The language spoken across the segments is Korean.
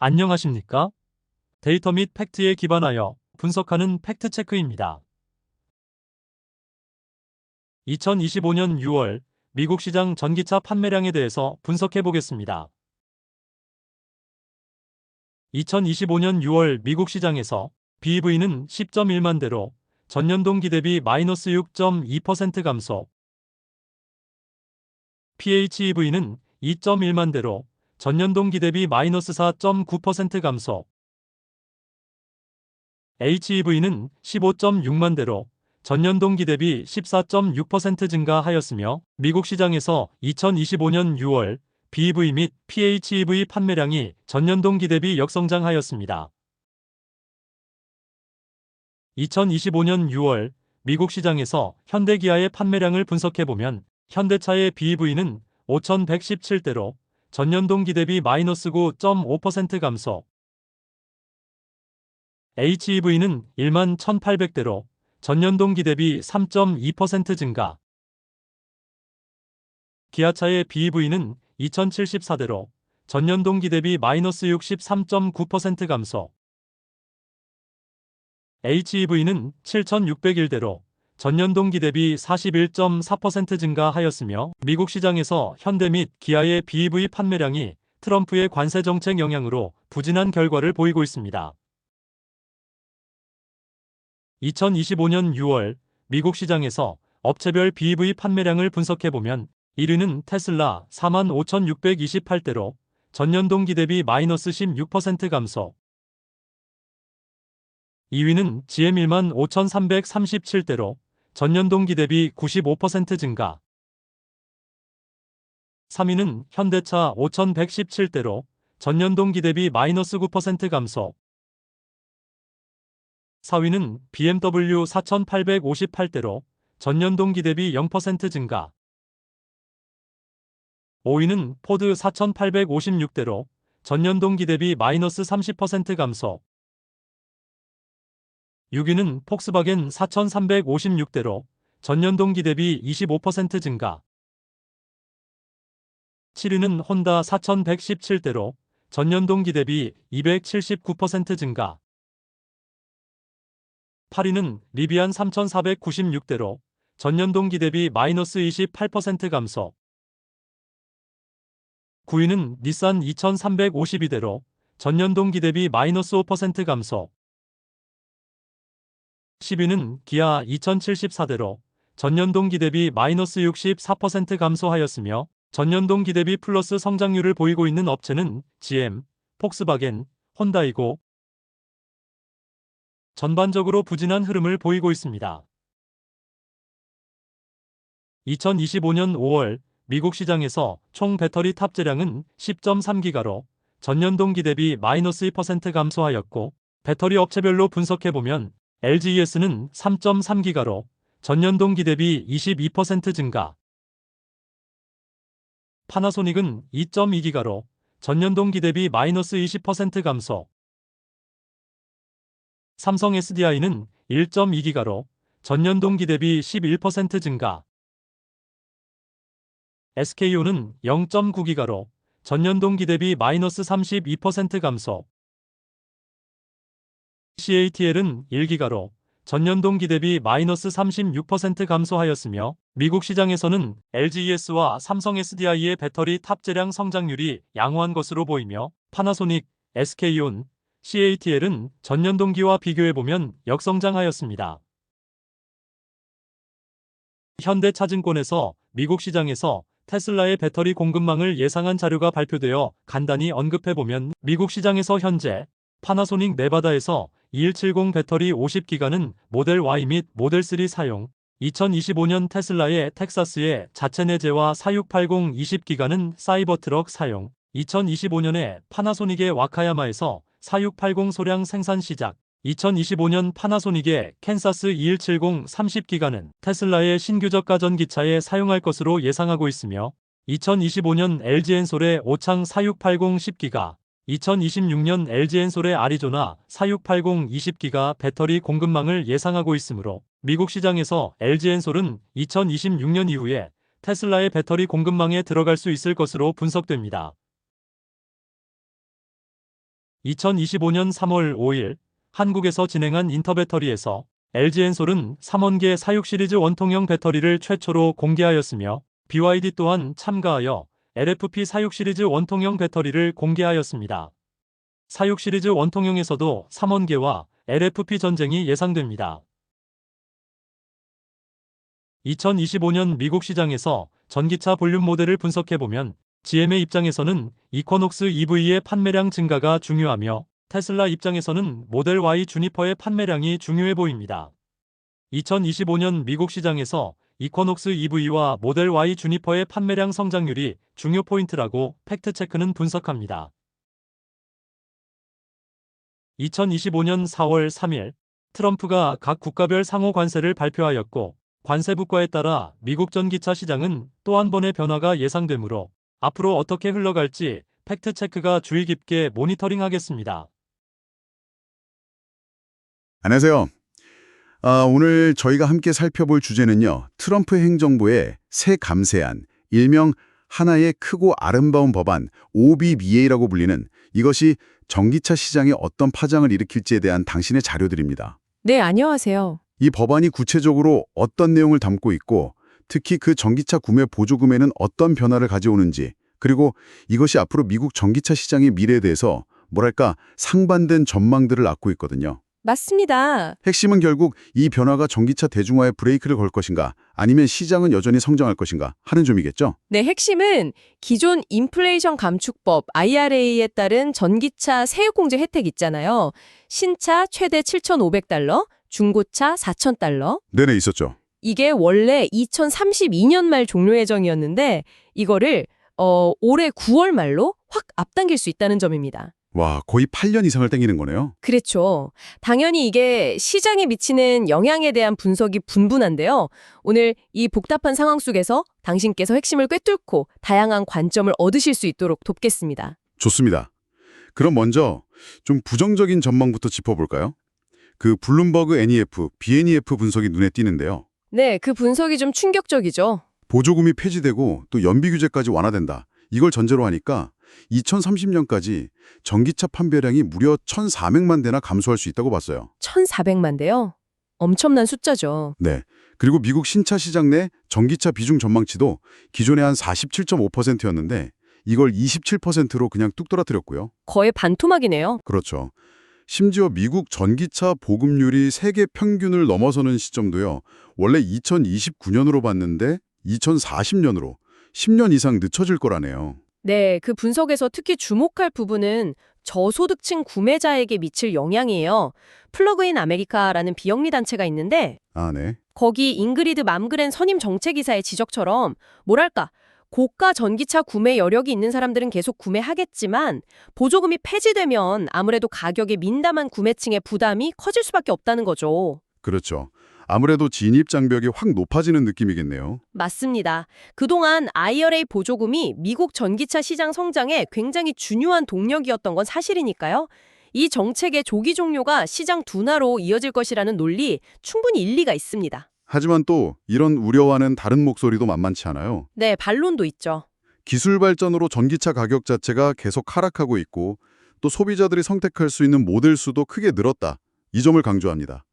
안녕하십니까? 데이터 및 팩트에 기반하여 분석하는 팩트체크입니다. 2025년 6월 미국 시장 전기차 판매량에 대해서 분석해 보겠습니다. 2025년 6월 미국 시장에서 BEV는 10.1만 대로 전년 동기 대비 마이너스 6.2% 감소, PHEV는 2.1만 대로 전년 동기 대비 마이너스 4.9% 감소, HEV는 15.6만 대로 전년 동기 대비 14.6% 증가하였으며 미국 시장에서 2025년 6월 BEV 및 PHEV 판매량이 전년 동기 대비 역성장하였습니다. 2025년 6월 미국 시장에서 현대기아의 판매량을 분석해보면 현대차의 BEV는 5,117대로 전년 동기 대비 마이너스 9.5% 감소, HEV는 1만 1,800대로 전년 동기 대비 3.2% 증가, 기아차의 BEV는 2,074대로 전년 동기 대비 마이너스 63.9% 감소, HEV는 7,601대로 전년 동기 대비 41.4% 증가하였으며 미국 시장에서 현대 및 기아의 BEV 판매량이 트럼프의 관세 정책 영향으로 부진한 결과를 보이고 있습니다. 2025년 6월 미국 시장에서 업체별 BEV 판매량을 분석해보면 1위는 테슬라 45,628대로 전년 동기 대비 마이너스 16% 감소, 2위는 GM 15,337대로 전년 동기 대비 95% 증가, 3위는 현대차 5,117대로 전년 동기 대비 마이너스 9% 감소, 4위는 BMW 4,858대로 전년 동기 대비 0% 증가, 5위는 포드 4,856대로 전년 동기 대비 마이너스 30% 감소, 6위는 폭스바겐 4,356대로 전년 동기 대비 25% 증가, 7위는 혼다 4,117대로 전년 동기 대비 279% 증가, 8위는 리비안 3,496대로 전년 동기 대비 마이너스 28% 감소, 9위는 닛산 2,352대로 전년 동기 대비 마이너스 5% 감소, 10위는 기아 2,074대로 전년 동기 대비 마이너스 64% 감소하였으며 전년 동기 대비 플러스 성장률을 보이고 있는 업체는 GM, 폭스바겐, 혼다이고 전반적으로 부진한 흐름을 보이고 있습니다. 2025년 5월 미국 시장에서 총 배터리 탑재량은 10.3기가로 전년 동기 대비 마이너스 2% 감소하였고 배터리 업체별로 분석해보면 LGES는 3.3기가로 전년 동기 대비 22% 증가, 파나소닉은 2.2기가로 전년 동기 대비 마이너스 20% 감소, 삼성 SDI는 1.2기가로 전년 동기 대비 11% 증가, SKO는 0.9기가로 전년 동기 대비 마이너스 32% 감소, CATL은 1기가로 전년 동기 대비 마이너스 36% 감소하였으며 미국 시장에서는 LGES와 삼성 SDI의 배터리 탑재량 성장률이 양호한 것으로 보이며 파나소닉, SK온, CATL은 전년 동기와 비교해보면 역성장하였습니다. 현대차증권에서 미국 시장에서 테슬라의 배터리 공급망을 예상한 자료가 발표되어 간단히 언급해보면 미국 시장에서 현재 파나소닉 네바다에서 2170 배터리 50기가는 모델 Y 및 모델 3 사용, 2025년 테슬라의 텍사스의 자체 내재화 4680 20기가는 사이버트럭 사용, 2025년에 파나소닉의 와카야마에서 4680 소량 생산 시작, 2025년 파나소닉의 캔사스 2170 30기가는 테슬라의 신규저가 전기차에 사용할 것으로 예상하고 있으며 2025년 LG엔솔의 오창 4680 10기가, 2026년 LG엔솔의 아리조나 4680 20기가 배터리 공급망을 예상하고 있으므로 미국 시장에서 LG엔솔은 2026년 이후에 테슬라의 배터리 공급망에 들어갈 수 있을 것으로 분석됩니다. 2025년 3월 5일 한국에서 진행한 인터배터리에서 LG엔솔은 3원계 사육 시리즈 원통형 배터리를 최초로 공개하였으며 BYD 또한 참가하여 LFP 사육 시리즈 원통형 배터리를 공개하였습니다. 사육 시리즈 원통형에서도 3원계와 LFP 전쟁이 예상됩니다. 2025년 미국 시장에서 전기차 볼륨 모델을 분석해보면 GM의 입장에서는 이쿼녹스 EV의 판매량 증가가 중요하며 테슬라 입장에서는 모델 Y 주니퍼의 판매량이 중요해 보입니다. 2025년 미국 시장에서 이쿼녹스 EV와 모델 Y 주니퍼의 판매량 성장률이 중요 포인트라고 팩트체크는 분석합니다. 2025년 4월 3일 트럼프가 각 국가별 상호 관세를 발표하였고 관세 부과에 따라 미국 전기차 시장은 또 한 번의 변화가 예상되므로 앞으로 어떻게 흘러갈지 팩트체크가 주의 깊게 모니터링하겠습니다. 안녕하세요. 오늘 저희가 함께 살펴볼 주제는요. 트럼프 행정부의 새 감세안, 일명 하나의 크고 아름다운 법안 OBBA라고 불리는 이것이 전기차 시장에 어떤 파장을 일으킬지에 대한 당신의 자료들입니다. 네, 안녕하세요. 이 법안이 구체적으로 어떤 내용을 담고 있고 특히 그 전기차 구매 보조금에는 어떤 변화를 가져오는지 그리고 이것이 앞으로 미국 전기차 시장의 미래에 대해서 뭐랄까 상반된 전망들을 낳고 있거든요. 맞습니다. 핵심은 결국 이 변화가 전기차 대중화에 브레이크를 걸 것인가 아니면 시장은 여전히 성장할 것인가 하는 점이겠죠. 네, 핵심은 기존 인플레이션 감축법 IRA에 따른 전기차 세액공제 혜택 있잖아요. 신차 최대 $7,500, 중고차 $4,000. 네네 있었죠. 이게 원래 2032년 말 종료 예정이었는데 이거를 올해 9월 말로 확 앞당길 수 있다는 점입니다. 와, 거의 8년 이상을 땡기는 거네요. 그렇죠. 당연히 이게 시장에 미치는 영향에 대한 분석이 분분한데요. 오늘 이 복잡한 상황 속에서 당신께서 핵심을 꿰뚫고 다양한 관점을 얻으실 수 있도록 돕겠습니다. 좋습니다. 그럼 먼저 좀 부정적인 전망부터 짚어볼까요? 그 블룸버그 NEF, BNEF 분석이 눈에 띄는데요. 네, 그 분석이 좀 충격적이죠. 보조금이 폐지되고 또 연비 규제까지 완화된다. 이걸 전제로 하니까 2030년까지 전기차 판매량이 무려 1,400만 대나 감소할 수 있다고 봤어요. 1,400만 대요? 엄청난 숫자죠. 네. 그리고 미국 신차 시장 내 전기차 비중 전망치도 기존에 한 47.5%였는데 이걸 27%로 그냥 뚝 떨어뜨렸고요. 거의 반토막이네요. 그렇죠. 심지어 미국 전기차 보급률이 세계 평균을 넘어서는 시점도요. 원래 2029년으로 봤는데 2040년으로 10년 이상 늦춰질 거라네요. 네, 그 분석에서 특히 주목할 부분은 저소득층 구매자에게 미칠 영향이에요. 플러그인 아메리카라는 비영리 단체가 있는데 아, 네. 거기 잉그리드 맘그랜 선임 정책이사의 지적처럼 뭐랄까 고가 전기차 구매 여력이 있는 사람들은 계속 구매하겠지만 보조금이 폐지되면 아무래도 가격에 민감한 구매층의 부담이 커질 수밖에 없다는 거죠. 그렇죠. 아무래도 진입 장벽이 확 높아지는 느낌이겠네요. 맞습니다. 그동안 IRA 보조금이 미국 전기차 시장 성장에 굉장히 중요한 동력이었던 건 사실이니까요. 이 정책의 조기 종료가 시장 둔화로 이어질 것이라는 논리 충분히 일리가 있습니다. 하지만 또 이런 우려와는 다른 목소리도 만만치 않아요. 네, 반론도 있죠. 기술 발전으로 전기차 가격 자체가 계속 하락하고 있고 또 소비자들이 선택할 수 있는 모델 수도 크게 늘었다. 이 점을 강조합니다.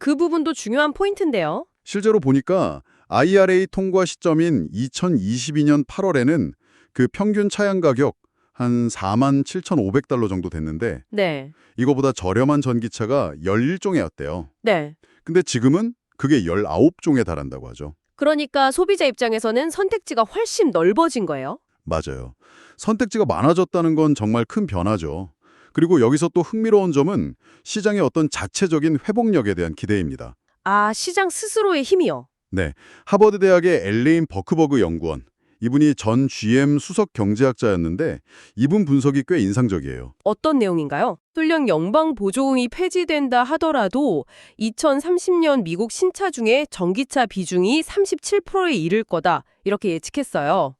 그 부분도 중요한 포인트인데요. 실제로 보니까 IRA 통과 시점인 2022년 8월에는 그 평균 차량 가격 한 47,500달러 정도 됐는데 네. 이거보다 저렴한 전기차가 11종이었대요. 네. 근데 지금은 그게 19종에 달한다고 하죠. 그러니까 소비자 입장에서는 선택지가 훨씬 넓어진 거예요. 맞아요. 선택지가 많아졌다는 건 정말 큰 변화죠. 그리고 여기서 또 흥미로운 점은 시장의 어떤 자체적인 회복력에 대한 기대입니다. 아, 시장 스스로의 힘이요. 네, 하버드 대학의 엘레인 버크버그 연구원. 이분이 전 GM 수석 경제학자였는데 이분 분석이 꽤 인상적이에요. 어떤 내용인가요? 설령 연방 보조금이 폐지된다 하더라도 2030년 미국 신차 중에 전기차 비중이 37%에 이를 거다. 이렇게 예측했어요.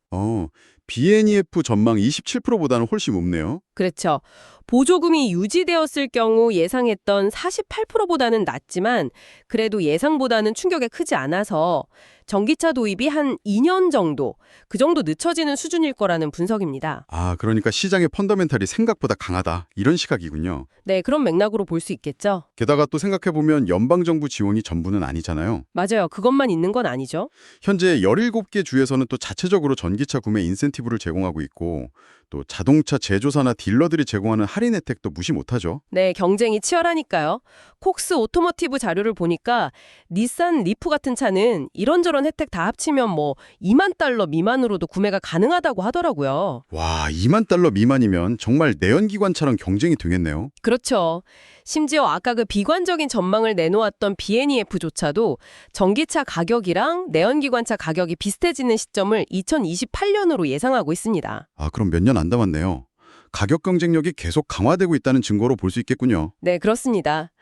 BNEF 전망 27%보다는 훨씬 높네요. 그렇죠. 보조금이 유지되었을 경우 예상했던 48%보다는 낮지만 그래도 예상보다는 충격이 크지 않아서 전기차 도입이 한 2년 정도, 그 정도 늦춰지는 수준일 거라는 분석입니다. 아, 그러니까 시장의 펀더멘탈이 생각보다 강하다. 이런 시각이군요. 네, 그런 맥락으로 볼 수 있겠죠. 게다가 또 생각해보면 연방정부 지원이 전부는 아니잖아요. 맞아요. 그것만 있는 건 아니죠. 현재 17개 주에서는 또 자체적으로 전기차 구매 인센티브를 제공하고 있고 또 자동차 제조사나 딜러들이 제공하는 할인 혜택도 무시 못하죠. 네, 경쟁이 치열하니까요. 콕스 오토모티브 자료를 보니까 닛산 리프 같은 차는 이런저런 혜택 다 합치면 뭐 2만 달러 미만으로도 구매가 가능하다고 하더라고요. 와, 2만 달러 미만이면 정말 내연기관차랑 경쟁이 되겠네요. 그렇죠. 심지어 아까 그 비관적인 전망을 내놓았던 BNEF조차도 전기차 가격이랑 내연기관차 가격이 비슷해지는 시점을 2028년으로 예상하고 있습니다. 아, 그럼 몇 년 안 남았네요. 가격 경쟁력이 계속 강화되고 있다는 증거로 볼 수 있겠군요. 네, 그렇습니다.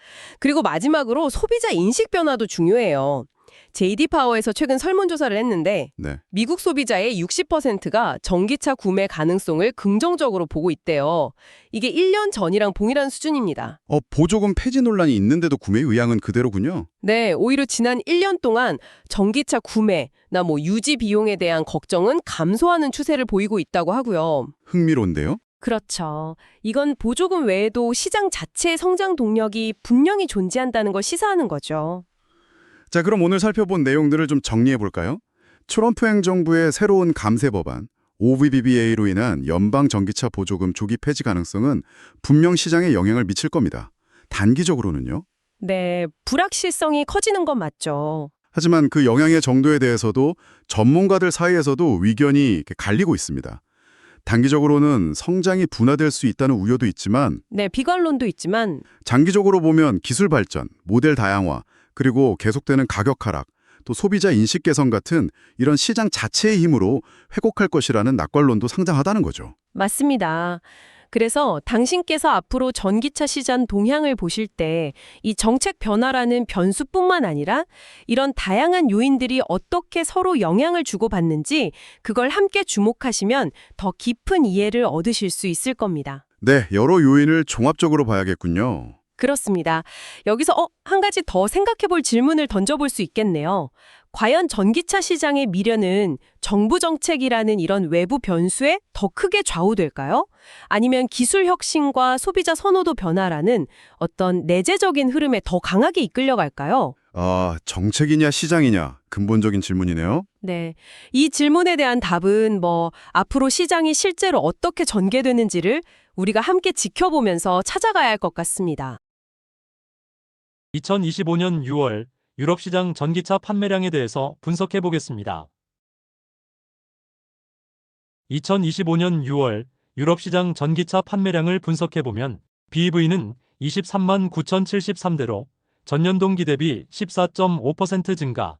그리고 마지막으로 소비자 인식 변화도 중요해요. JD 파워에서 최근 설문조사를 했는데 네. 미국 소비자의 60%가 전기차 구매 가능성을 긍정적으로 보고 있대요. 이게 1년 전이랑 동일한 수준입니다. 보조금 폐지 논란이 있는데도 구매 의향은 그대로군요. 네, 오히려 지난 1년 동안 전기차 구매나 유지 비용에 대한 걱정은 감소하는 추세를 보이고 있다고 하고요. 흥미로운데요? 그렇죠. 이건 보조금 외에도 시장 자체의 성장 동력이 분명히 존재한다는 걸 시사하는 거죠. 자, 그럼 오늘 살펴본 내용들을 좀 정리해 볼까요? 트럼프 행정부의 새로운 감세 법안, OBBBA로 인한 연방 전기차 보조금 조기 폐지 가능성은 분명 시장에 영향을 미칠 겁니다. 단기적으로는요. 네, 불확실성이 커지는 건 맞죠. 하지만 그 영향의 정도에 대해서도 전문가들 사이에서도 의견이 이렇게 갈리고 있습니다. 단기적으로는 성장이 둔화될 수 있다는 우려도 있지만 네, 비관론도 있지만 장기적으로 보면 기술 발전, 모델 다양화, 그리고 계속되는 가격 하락, 또 소비자 인식 개선 같은 이런 시장 자체의 힘으로 회복할 것이라는 낙관론도 상당하다는 거죠. 맞습니다. 그래서 당신께서 앞으로 전기차 시장 동향을 보실 때 이 정책 변화라는 변수뿐만 아니라 이런 다양한 요인들이 어떻게 서로 영향을 주고받는지 그걸 함께 주목하시면 더 깊은 이해를 얻으실 수 있을 겁니다. 네, 여러 요인을 종합적으로 봐야겠군요. 그렇습니다. 여기서 한 가지 더 생각해 볼 질문을 던져볼 수 있겠네요. 과연 전기차 시장의 미래는 정부 정책이라는 이런 외부 변수에 더 크게 좌우될까요? 아니면 기술 혁신과 소비자 선호도 변화라는 어떤 내재적인 흐름에 더 강하게 이끌려갈까요? 정책이냐 시장이냐 근본적인 질문이네요. 네. 이 질문에 대한 답은 앞으로 시장이 실제로 어떻게 전개되는지를 우리가 함께 지켜보면서 찾아가야 할 것 같습니다. 2025년 6월 유럽 시장 전기차 판매량에 대해서 분석해 보겠습니다. 2025년 6월 유럽 시장 전기차 판매량을 분석해 보면 BEV는 23만 9,073대로 전년 동기 대비 14.5% 증가,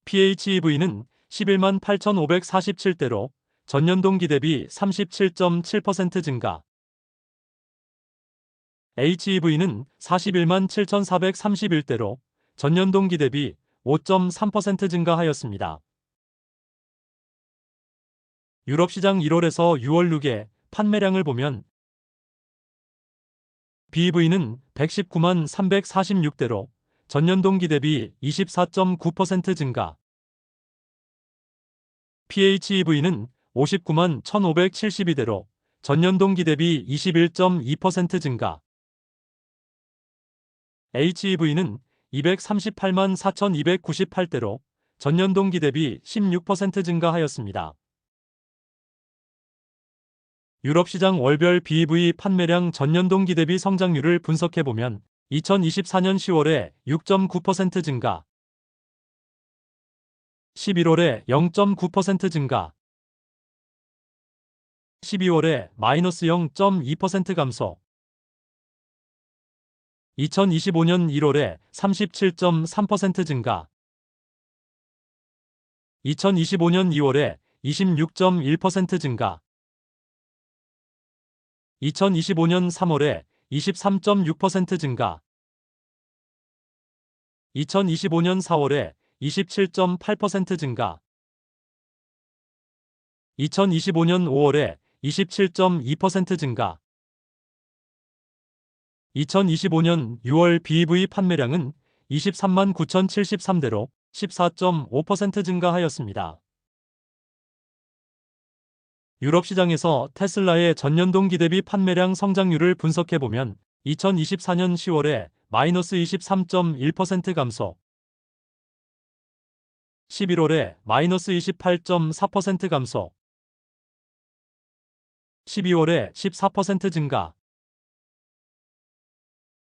PHEV는 11만 8,547대로 전년 동기 대비 37.7% 증가, HEV는 41만 7,431대로 전년 동기 대비 5.3% 증가하였습니다. 유럽 시장 1월에서 6월 누계 판매량을 보면 BEV는 119만 346대로 전년 동기 대비 24.9% 증가, PHEV는 59만 1,572대로 전년 동기 대비 21.2% 증가, HEV는 238만 4,298대로 전년 동기 대비 16% 증가하였습니다. 유럽 시장 월별 BEV 판매량 전년 동기 대비 성장률을 분석해보면 2024년 10월에 6.9% 증가, 11월에 0.9% 증가, 12월에 마이너스 0.2% 감소, 2025년 1월에 37.3% 증가, 2025년 2월에 26.1% 증가, 2025년 3월에 23.6% 증가, 2025년 4월에 27.8% 증가, 2025년 5월에 27.2% 증가. 2025년 6월 BEV 판매량은 23만 9,073대로 14.5% 증가하였습니다. 유럽 시장에서 테슬라의 전년동 기대비 판매량 성장률을 분석해보면 2024년 10월에 마이너스 23.1% 감소, 11월에 마이너스 28.4% 감소, 12월에 14% 증가,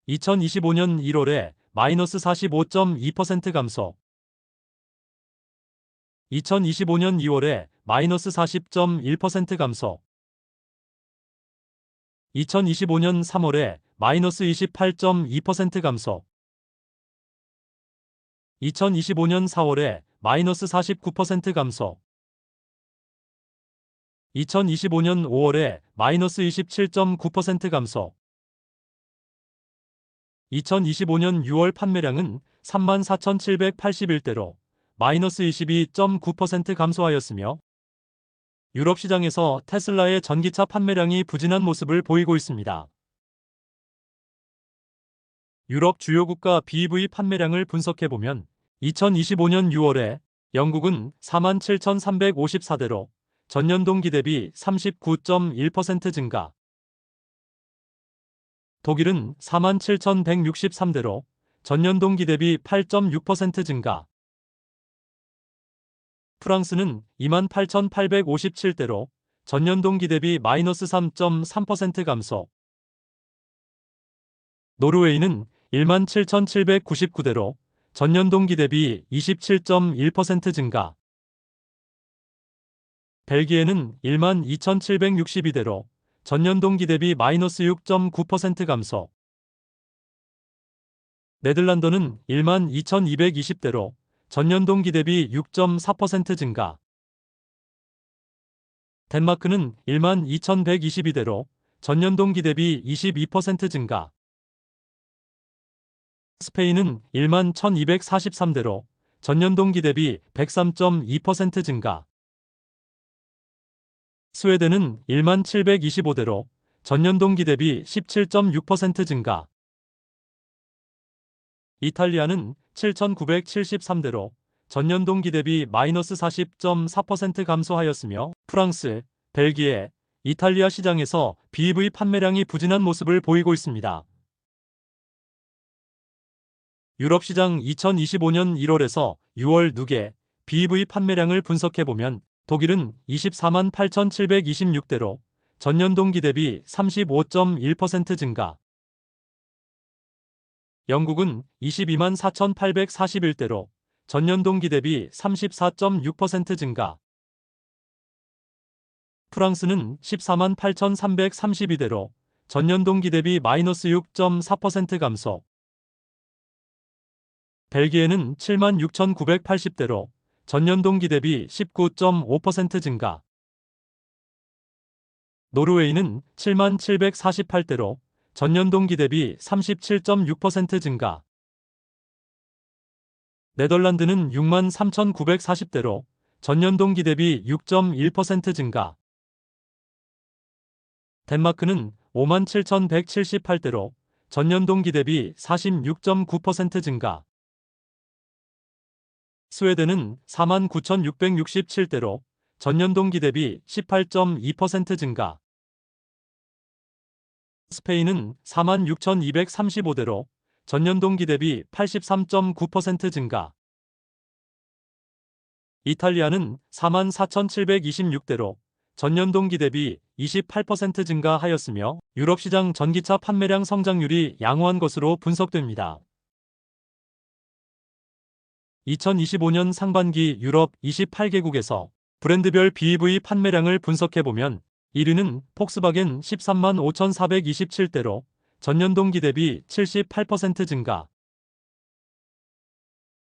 2025년 1월에 마이너스 45.2% 감소, 2025년 2월에 마이너스 40.1% 감소, 2025년 3월에 마이너스 28.2% 감소, 2025년 4월에 마이너스 49% 감소, 2025년 5월에 마이너스 27.9% 감소, 2025년 6월 판매량은 34,781대로 마이너스 22.9% 감소하였으며 유럽 시장에서 테슬라의 전기차 판매량이 부진한 모습을 보이고 있습니다. 유럽 주요 국가 BEV 판매량을 분석해보면 2025년 6월에 영국은 47,354대로 전년 동기 대비 39.1% 증가, 독일은 47,163대로 전년 동기 대비 8.6% 증가, 프랑스는 28,857대로 전년 동기 대비 마이너스 3.3% 감소, 노르웨이는 17,799대로 전년 동기 대비 27.1% 증가, 벨기에는 12,762대로 전년 동기 대비 마이너스 6.9% 감소, 네덜란드는 12,220대로 전년 동기 대비 6.4% 증가, 덴마크는 12,122대로 전년 동기 대비 22% 증가, 스페인은 11,243대로 전년 동기 대비 103.2% 증가, 스웨덴은 1725대로 전년 동기 대비 17.6% 증가, 이탈리아는 7,973대로 전년 동기 대비 마이너스 40.4% 감소하였으며 프랑스, 벨기에, 이탈리아 시장에서 BEV 판매량이 부진한 모습을 보이고 있습니다. 유럽 시장 2025년 1월에서 6월 누계 BEV 판매량을 분석해보면 독일은 24만 8,726대로 전년 동기 대비 35.1% 증가, 영국은 22만 4,841대로 전년 동기 대비 34.6% 증가, 프랑스는 14만 8,332대로 전년 동기 대비 마이너스 6.4% 감소, 벨기에는 7만 6,980대로 전년 동기 대비 19.5% 증가, 노르웨이는 7만 748대로 전년 동기 대비 37.6% 증가, 네덜란드는 6만 3,940대로 전년 동기 대비 6.1% 증가, 덴마크는 5만 7,178대로 전년 동기 대비 46.9% 증가, 스웨덴은 4만 9,667대로 전년 동기 대비 18.2% 증가, 스페인은 4만 6,235대로 전년 동기 대비 83.9% 증가, 이탈리아는 4만 4,726대로 전년 동기 대비 28% 증가하였으며 유럽 시장 전기차 판매량 성장률이 양호한 것으로 분석됩니다. 2025년 상반기 유럽 28개국에서 브랜드별 BEV 판매량을 분석해보면 1위는 폭스바겐 13만 5,427대로 전년 동기 대비 78% 증가,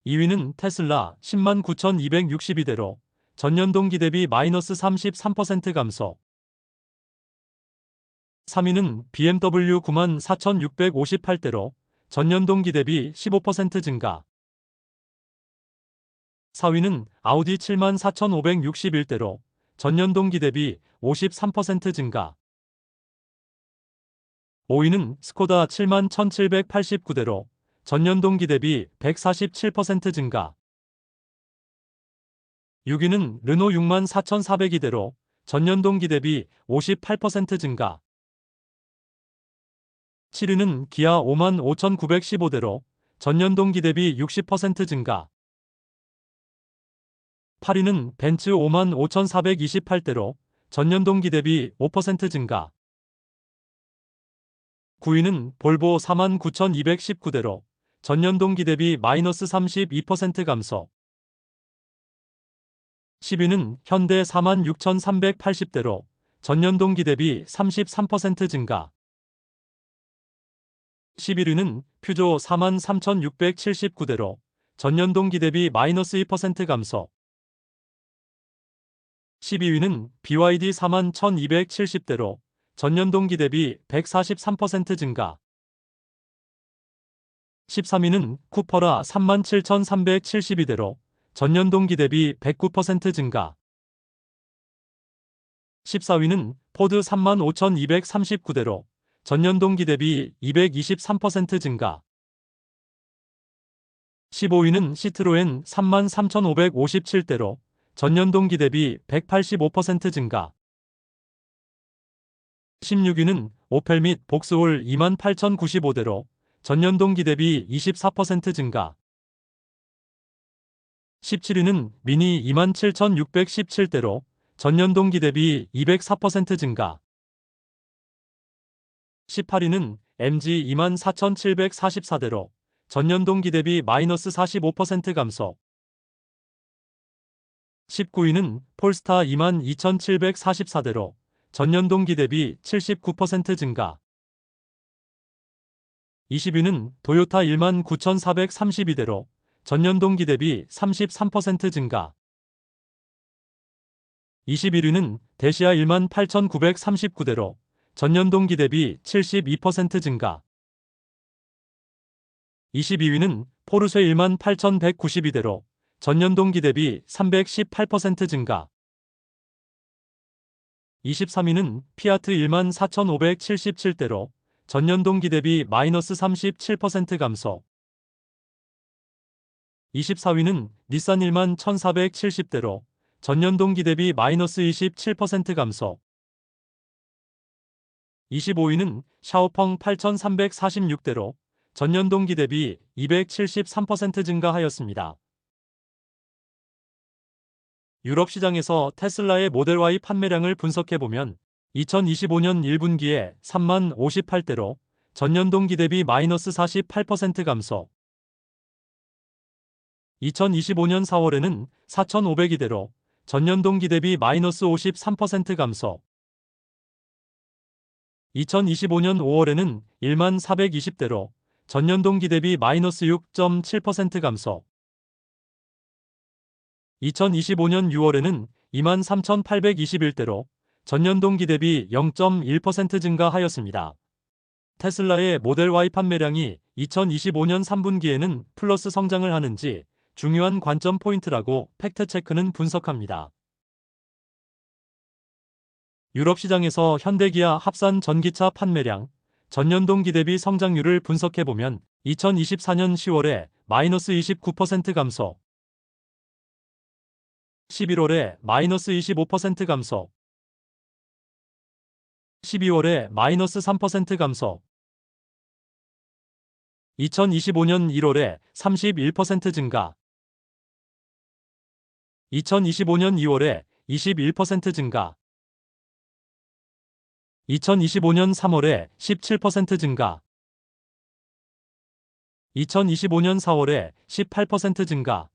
2위는 테슬라 10만 9,262대로 전년 동기 대비 마이너스 33% 감소, 3위는 BMW 9만 4,658대로 전년 동기 대비 15% 증가, 4위는 아우디 7만 4,561대로 전년 동기 대비 53% 증가. 5위는 스코다 71,789대로 전년 동기 대비 147% 증가. 6위는 르노 64,402대로 전년 동기 대비 58% 증가. 7위는 기아 55,915대로 전년 동기 대비 60% 증가. 8위는 벤츠 55,428대로 전년 동기 대비 5% 증가. 9위는 볼보 49,219대로 전년 동기 대비 마이너스 32% 감소. 10위는 현대 46,380대로 전년 동기 대비 33% 증가. 11위는 퓨조 43,679대로 전년 동기 대비 마이너스 2% 감소. 12위는 BYD 41,270대로 전년 동기 대비 143% 증가. 13위는 쿠퍼라 37,372대로 전년 동기 대비 109% 증가. 14위는 포드 35,239대로 전년 동기 대비 223% 증가. 15위는 시트로엔 33,557대로 전년 동기 대비 185% 증가. 16위는 오펠 및 복스올 28,095대로 전년 동기 대비 24% 증가. 17위는 미니 27,617대로 전년 동기 대비 204% 증가. 18위는 MG 24,744대로 전년 동기 대비 마이너스 45% 감소. 19위는 폴스타 22,744대로 전년 동기 대비 79% 증가. 20위는 도요타 19,432대로 전년 동기 대비 33% 증가. 21위는 대시아 18,939대로 전년 동기 대비 72% 증가. 22위는 포르쉐 18,192대로 전년 동기 대비 318% 증가. 23위는 피아트 14,577대로 전년 동기 대비 마이너스 37% 감소. 24위는 닛산 11,470대로 전년 동기 대비 마이너스 27% 감소. 25위는 샤오펑 8,346대로 전년 동기 대비 273% 증가하였습니다. 유럽 시장에서 테슬라의 모델 Y 판매량을 분석해보면 2025년 1분기에 3만 58대로 전년 동기 대비 마이너스 48% 감소. 2025년 4월에는 4,502대로 전년 동기 대비 마이너스 53% 감소. 2025년 5월에는 1만 420대로 전년 동기 대비 마이너스 6.7% 감소. 2025년 6월에는 2만 3,821대로 전년 동기 대비 0.1% 증가하였습니다. 테슬라의 모델 Y 판매량이 2025년 3분기에는 플러스 성장을 하는지 중요한 관점 포인트라고 팩트체크는 분석합니다. 유럽 시장에서 현대기아 합산 전기차 판매량, 전년 동기 대비 성장률을 분석해보면 2024년 10월에 마이너스 29% 감소, 11월에 마이너스 25% 감소, 12월에 마이너스 3% 감소, 2025년 1월에 31% 증가, 2025년 2월에 21% 증가, 2025년 3월에 17% 증가, 2025년 4월에 18% 증가,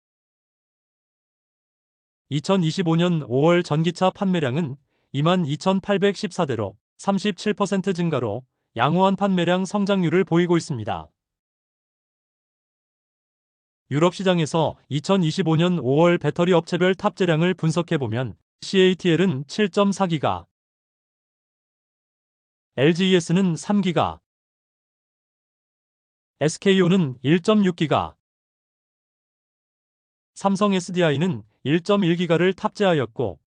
2025년 5월 전기차 판매량은 22,814대로 37% 증가로 양호한 판매량 성장률을 보이고 있습니다. 유럽 시장에서 2025년 5월 배터리 업체별 탑재량을 분석해보면 CATL은 7.4기가, LGES는 3기가, SKO는 1.6기가, 삼성 SDI는 1.1기가를 탑재하였고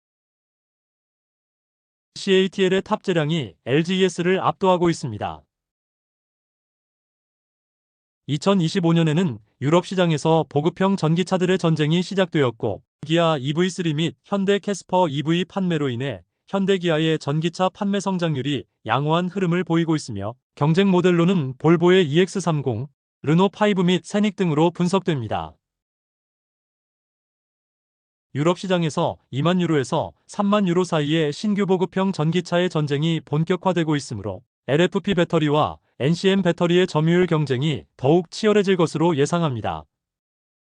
CATL의 탑재량이 LGES를 압도하고 있습니다. 2025년에는 유럽 시장에서 보급형 전기차들의 전쟁이 시작되었고, 기아 EV3 및 현대 캐스퍼 EV 판매로 인해 현대기아의 전기차 판매 성장률이 양호한 흐름을 보이고 있으며, 경쟁 모델로는 볼보의 EX30, 르노5 및 세닉 등으로 분석됩니다. 유럽 시장에서 2만 유로에서 3만 유로 사이의 신규 보급형 전기차의 전쟁이 본격화되고 있으므로 LFP 배터리와 NCM 배터리의 점유율 경쟁이 더욱 치열해질 것으로 예상합니다.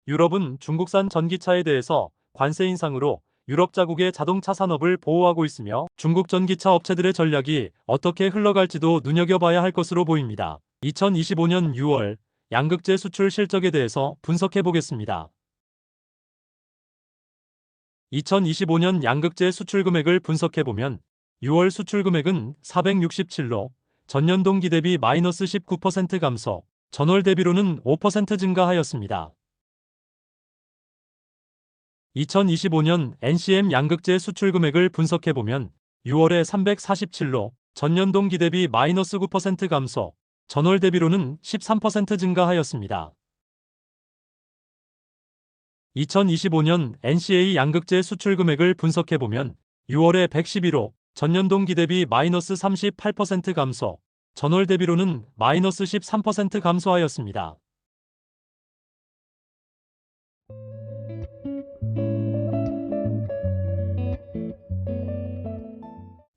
유럽은 중국산 전기차에 대해서 관세 인상으로 유럽 자국의 자동차 산업을 보호하고 있으며, 중국 전기차 업체들의 전략이 어떻게 흘러갈지도 눈여겨봐야 할 것으로 보입니다. 2025년 6월 양극재 수출 실적에 대해서 분석해 보겠습니다. 2025년 양극재 수출 금액을 분석해보면 6월 수출 금액은 467로 전년 동기 대비 마이너스 19% 감소, 전월 대비로는 5% 증가하였습니다. 2025년 NCM 양극재 수출 금액을 분석해보면 6월에 347로 전년 동기 대비 마이너스 9% 감소, 전월 대비로는 13% 증가하였습니다. 2025년 NCA 양극재 수출 금액을 분석해보면 6월에 111호 전년 동기 대비 마이너스 38% 감소, 전월 대비로는 마이너스 13% 감소하였습니다.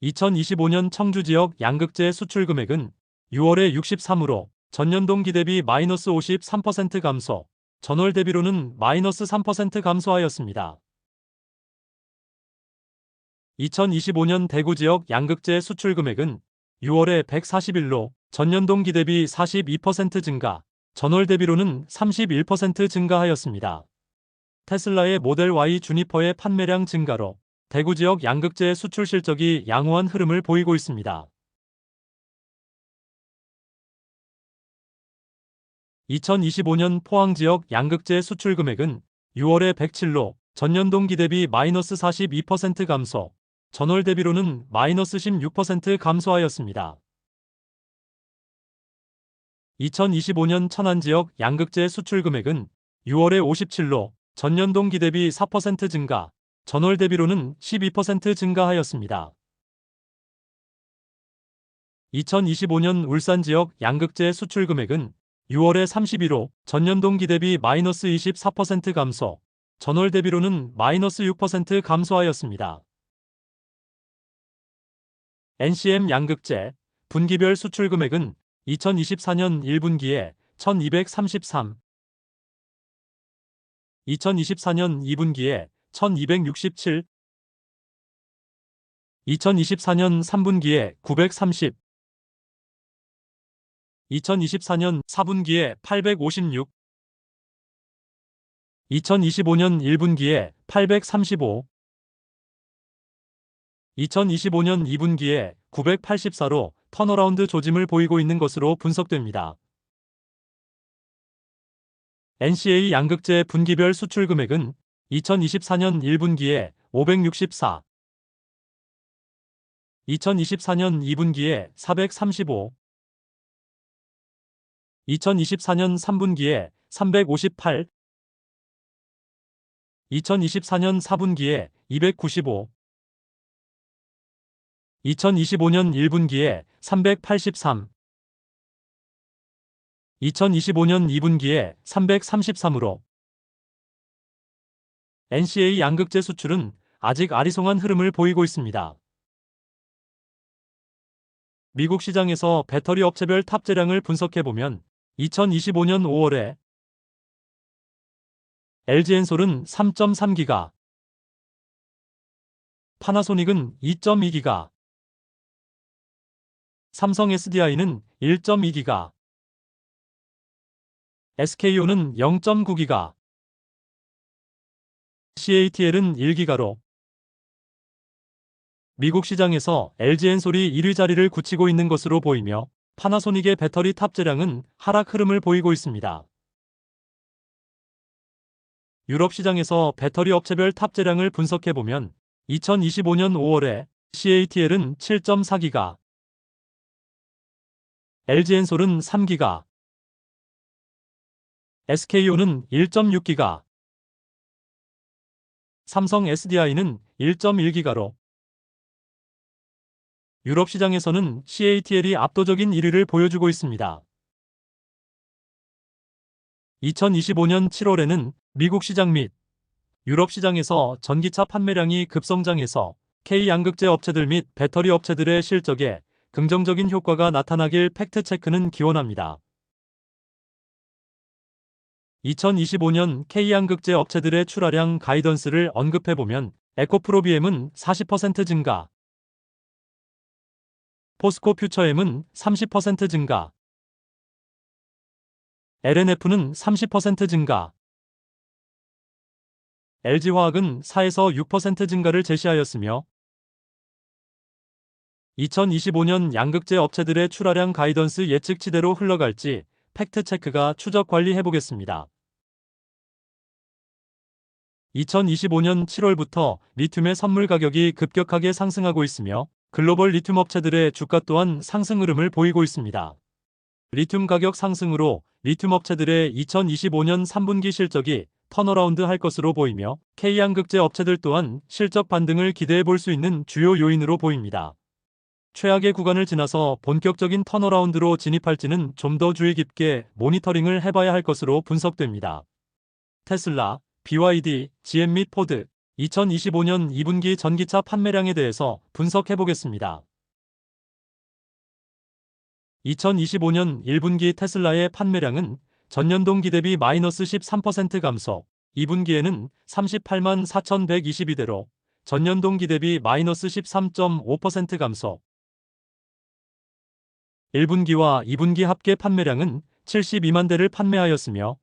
(2025년) 청주 지역 양극재 수출 금액은 6월에 63으로 전년 동기 대비 마이너스 53% 감소, 전월 대비로는 마이너스 3% 감소하였습니다. 2025년 대구 지역 양극재 수출 금액은 6월에 141로 전년 동기 대비 42% 증가, 전월 대비로는 31% 증가하였습니다. 테슬라의 모델 Y 주니퍼의 판매량 증가로 대구 지역 양극재 수출 실적이 양호한 흐름을 보이고 있습니다. 2025년 포항 지역 양극재 수출 금액은 6월에 107로 전년 동기 대비 마이너스 42% 감소, 전월 대비로는 마이너스 16% 감소하였습니다. 2025년 천안 지역 양극재 수출 금액은 6월에 57로 전년 동기 대비 4% 증가, 전월 대비로는 12% 증가하였습니다. 2025년 울산 지역 양극재 수출 금액은 6월에 31호 전년 동기 대비 마이너스 24% 감소, 전월 대비로는 마이너스 6% 감소하였습니다. NCM 양극재 분기별 수출 금액은 2024년 1분기에 1233, 2024년 2분기에 1267, 2024년 3분기에 930, 2024년 4분기에 856, 2025년 1분기에 835, 2025년 2분기에 984로 턴어라운드 조짐을 보이고 있는 것으로 분석됩니다. NCA 양극재 분기별 수출 금액은 2024년 1분기에 564, 2024년 2분기에 435, 2024년 3분기에 358, 2024년 4분기에 295, 2025년 1분기에 383, 2025년 2분기에 333으로 NCA 양극재 수출은 아직 아리송한 흐름을 보이고 있습니다. 미국 시장에서 배터리 업체별 탑재량을 분석해보면 2025년 5월에 LG엔솔은 3.3기가, 파나소닉은 2.2기가, 삼성 SDI는 1.2기가, SKO는 0.9기가, CATL은 1기가로 미국 시장에서 LG엔솔이 1위 자리를 굳히고 있는 것으로 보이며, 파나소닉의 배터리 탑재량은 하락 흐름을 보이고 있습니다. 유럽 시장에서 배터리 업체별 탑재량을 분석해보면 2025년 5월에 CATL은 7.4기가, LG엔솔은 3기가, SK온은 1.6기가, 삼성 SDI는 1.1기가로 유럽 시장에서는 CATL이 압도적인 1위를 보여주고 있습니다. 2025년 7월에는 미국 시장 및 유럽 시장에서 전기차 판매량이 급성장해서 K양극재 업체들 및 배터리 업체들의 실적에 긍정적인 효과가 나타나길 팩트체크는 기원합니다. 2025년 K양극재 업체들의 출하량 가이던스를 언급해보면 에코프로비엠은 40% 증가, 포스코 퓨처엠은 30% 증가, LNF는 30% 증가, LG화학은 4에서 6% 증가를 제시하였으며 2025년 양극재 업체들의 출하량 가이던스 예측치대로 흘러갈지 팩트체크가 추적 관리해보겠습니다. 2025년 7월부터 리튬의 선물 가격이 급격하게 상승하고 있으며 글로벌 리튬 업체들의 주가 또한 상승 흐름을 보이고 있습니다. 리튬 가격 상승으로 리튬 업체들의 2025년 3분기 실적이 턴어라운드 할 것으로 보이며 K양극재 업체들 또한 실적 반등을 기대해 볼 수 있는 주요 요인으로 보입니다. 최악의 구간을 지나서 본격적인 턴어라운드로 진입할지는 좀 더 주의 깊게 모니터링을 해봐야 할 것으로 분석됩니다. 테슬라, BYD, GM 및 포드 2025년 2분기 전기차 판매량에 대해서 분석해보겠습니다. 2025년 1분기 테슬라의 판매량은 전년 동기 대비 마이너스 13% 감소, 2분기에는 38만 4,122대로 전년 동기 대비 마이너스 13.5% 감소, 1분기와 2분기 합계 판매량은 72만 대를 판매하였으며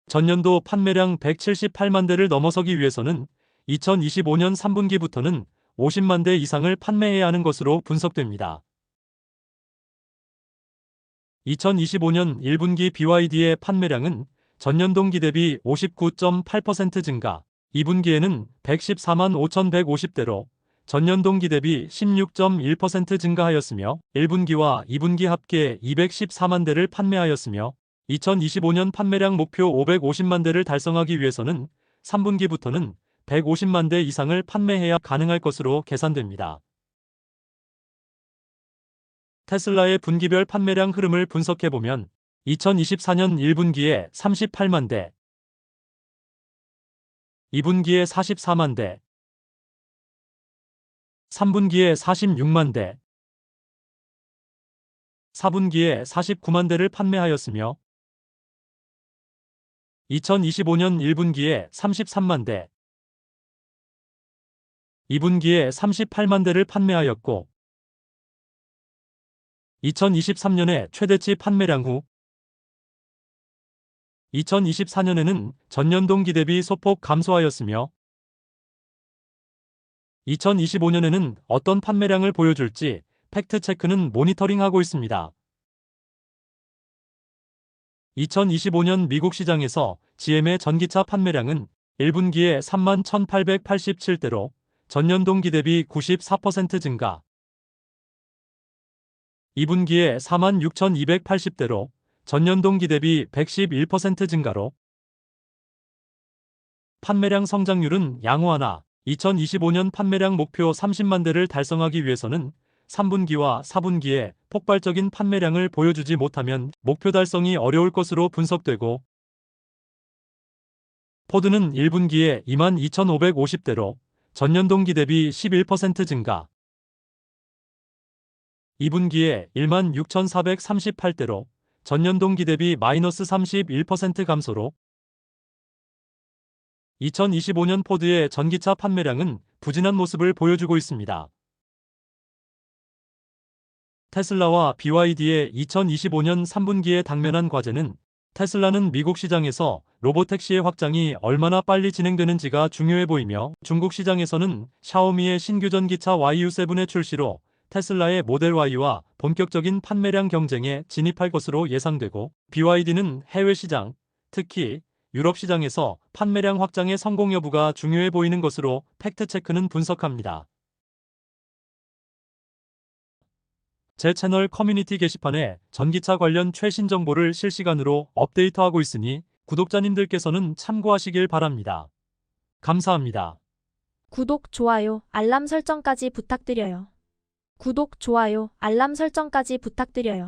전년도 판매량 178만 대를 넘어서기 위해서는 2025년 3분기부터는 50만 대 이상을 판매해야 하는 것으로 분석됩니다. 2025년 1분기 BYD의 판매량은 전년 동기 대비 59.8% 증가, 2분기에는 114만 5,150대로 전년 동기 대비 16.1% 증가하였으며 1분기와 2분기 합계 214만 대를 판매하였으며 2025년 판매량 목표 550만 대를 달성하기 위해서는 3분기부터는 150만 대 이상을 판매해야 가능할 것으로 계산됩니다. 테슬라의 분기별 판매량 흐름을 분석해보면 2024년 1분기에 38만 대, 2분기에 44만 대, 3분기에 46만 대, 4분기에 49만 대를 판매하였으며 2025년 1분기에 33만 대, 2분기에 38만 대를 판매하였고 2023년에 최대치 판매량 후 2024년에는 전년 동기 대비 소폭 감소하였으며 2025년에는 어떤 판매량을 보여줄지 팩트체크는 모니터링하고 있습니다. 2025년 미국 시장에서 GM의 전기차 판매량은 1분기에 3만 1,887대로 전년 동기 대비 94% 증가, 2분기에 4만 6,280대로 전년 동기 대비 111% 증가로 판매량 성장률은 양호하나 2025년 판매량 목표 30만 대를 달성하기 위해서는 3분기와 4분기에 폭발적인 판매량을 보여주지 못하면 목표 달성이 어려울 것으로 분석되고 포드는 1분기에 2만 2,550대로 전년 동기 대비 11% 증가, 2분기에 1만 6,438대로 전년 동기 대비 마이너스 31% 감소로 2025년 포드의 전기차 판매량은 부진한 모습을 보여주고 있습니다. 테슬라와 BYD의 2025년 3분기에 당면한 과제는 테슬라는 미국 시장에서 로보택시의 확장이 얼마나 빨리 진행되는지가 중요해 보이며 중국 시장에서는 샤오미의 신규 전기차 YU7의 출시로 테슬라의 모델 Y와 본격적인 판매량 경쟁에 진입할 것으로 예상되고 BYD는 해외 시장, 특히 유럽 시장에서 판매량 확장의 성공 여부가 중요해 보이는 것으로 팩트체크는 분석합니다. 제 채널 커뮤니티 게시판에 전기차 관련 최신 정보를 실시간으로 업데이트하고 있으니 구독자님들께서는 참고하시길 바랍니다. 감사합니다. 구독, 좋아요, 알람 설정까지 부탁드려요. 구독, 좋아요, 알람 설정까지 부탁드려요.